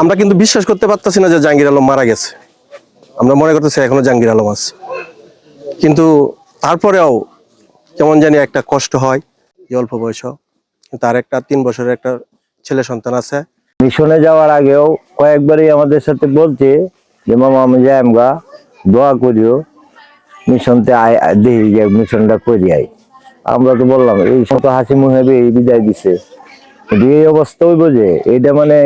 আমরা কিন্তু বিশ্বাস করতে পারতেছি না যে জাহাঙ্গীর আলম মারা গেছে। আমরা মনে করতেছি এখনো জাহাঙ্গীর আলম আছে, কিন্তু তারপরেও কেমন জানি একটা কষ্ট হয়। অল্প বয়স, তার একটা 3 বছরের একটা ছেলে সন্তান আছে। মিশনে যাওয়ার আগেও কয়েকবারই আমাদের সাথে বলছে যে মামা আমি যাই, আমরা দোয়া করিও, মিশনতে দেখি যে মিশনটা করি আই। আমরা তো বললাম এই শত হাসি মুখে এই বিদায় দিছে, কিন্তু এই অবস্থা হইব যে এটা মানে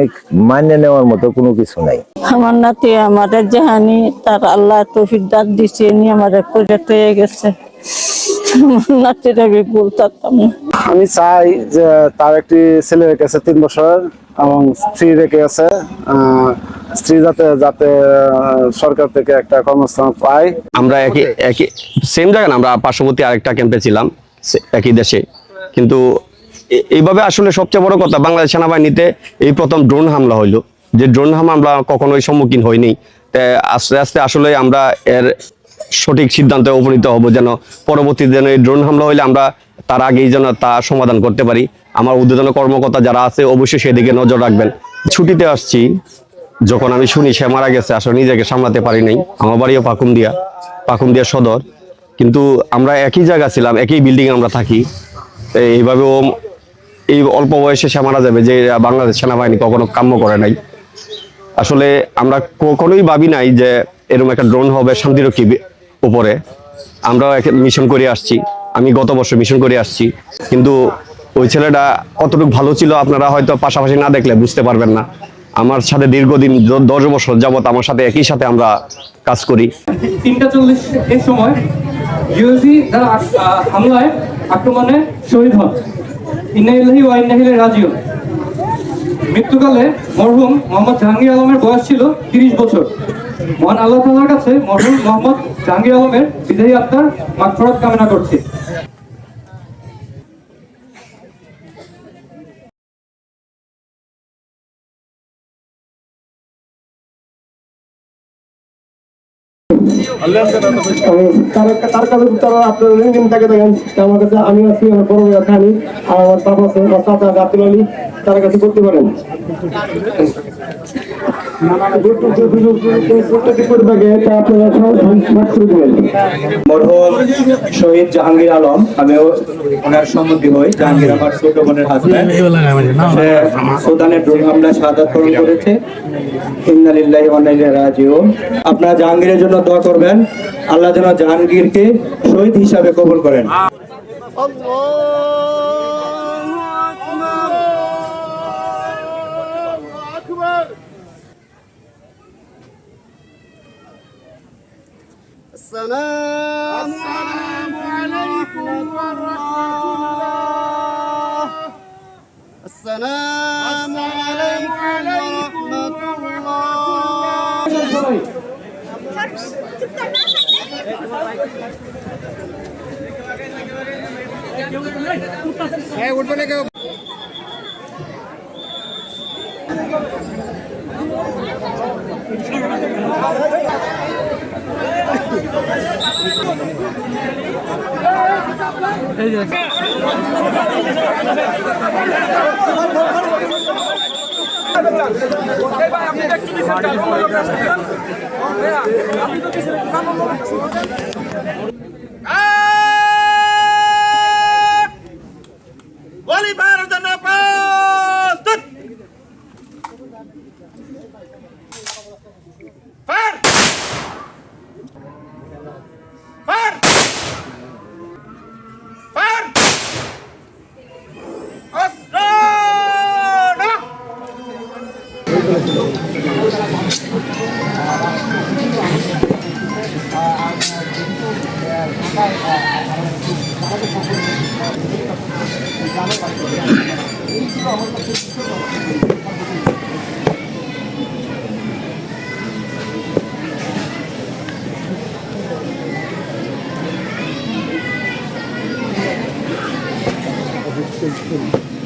মান্য নেওয়ার মতো কোনো কিছু নাই। আমার নাতি আমাদের জাহানি তার আল্লাহ তৌফিক দান দিছে, নি আমাদের প্রজেক্ট হয়ে গেছে। আমার নাতিটাকে বলতাম আমি চাই যে তার একটি ছেলে রেখে আছে 3 বছর এবং স্ত্রী রেখে আছে। স্ত্রী যাতে যাতে সরকার থেকে একটা কর্মস্থান পায়। আমরা একই একই সেম জায়গা না, আমরা পার্শ্ববর্তী আরেকটা ক্যাম্পে ছিলাম একই দেশে, কিন্তু এইভাবে আসলে সবচেয়ে বড় কথা বাংলাদেশ সেনাবাহিনীতে এই প্রথম ড্রোন হামলা হইলো, যে ড্রোন হামলা আমরা কখনোই সম্মুখীন হইনি। আস্তে আস্তে আসলে আমরা এর সঠিক সিদ্ধান্তে উপনীত হব, যেন পরবর্তী যেন এই ড্রোন হামলা হইলে আমরা তার আগেই যেন তা সমাধান করতে পারি। আমার ঊর্ধ্বতন কর্মকর্তা যারা আছে অবশ্যই সেদিকে নজর রাখবেন। ছুটিতে আসছি, যখন আমি শুনি সে মারা গেছে আসলে নিজেকে সামলাতে পারি নাই। আমার বাড়িও পাকুমদিয়া সদর, কিন্তু আমরা একই জায়গা ছিলাম, একই বিল্ডিং আমরা থাকি। এইভাবেও এই অল্প বয়সে সে মারা যাবে, যে বাংলাদেশ সেনাবাহিনী কখনো কাম্য করে নাই। আসলে আমরা কখনোই ভাবি নাই যে এরকম একটা ড্রোন হবে শান্তিরক্ষী উপরে। আমরাও মিশন করে আসছি, আমি গত বছর মিশন করে আসছি, কিন্তু ওই ছেলেটা কতটুকু ভালো ছিল আপনারা হয়তো পাশাপাশি না দেখলে বুঝতে পারবেন না। আমার সাথে দীর্ঘদিন 10 বছর যাবত আমার সাথে একই সাথে আমরা কাজ করি। 3:40 এর সময় ইউএসি দ্বারা হামলায় আক্রমণে শহীদ হন। ইন্না লিল্লাহি ওয়া ইন্না ইলাইহি রাজিউন। মৃত্যুকালে মরহুম মোহাম্মদ জাহাঙ্গীর আলমের বয়স ছিল 30 বছর। মহান আল্লাহ তাআলার কাছে মরহুম মোহাম্মদ জাহাঙ্গীর আলমের বিদায়ী আত্মার মাগফিরাত কামনা করছি। তার কাছে আপনার লিঙ্ক থাকে দেখেন আমার কাছে, আমি আছি, আমার বড় ভাই খানি আর আমার বাবা আছে, আমার চাচা আব্দুল আলী, তার কাছে করতে পারেন। মরহুম শহীদ জাহাঙ্গীর আলম, আমিও ওনার সম্মুখী হই। জাহাঙ্গীর আমার ছোট বোনের হাজবেন্ড, সে সুদানের ড্রোন হামলায় শাহাদাত বরণ করেছে। ইন্না লিল্লাহি ওয়া ইন্না ইলাইহি রাজিউন। আপনারা জাহাঙ্গীরের জন্য দোয়া করবেন, আল্লাহ যেন জাহাঙ্গীরকে শহীদ হিসাবে কবুল করেন। السلام عليكم ورحمة الله. السلام عليكم ورحمة الله. Thank you.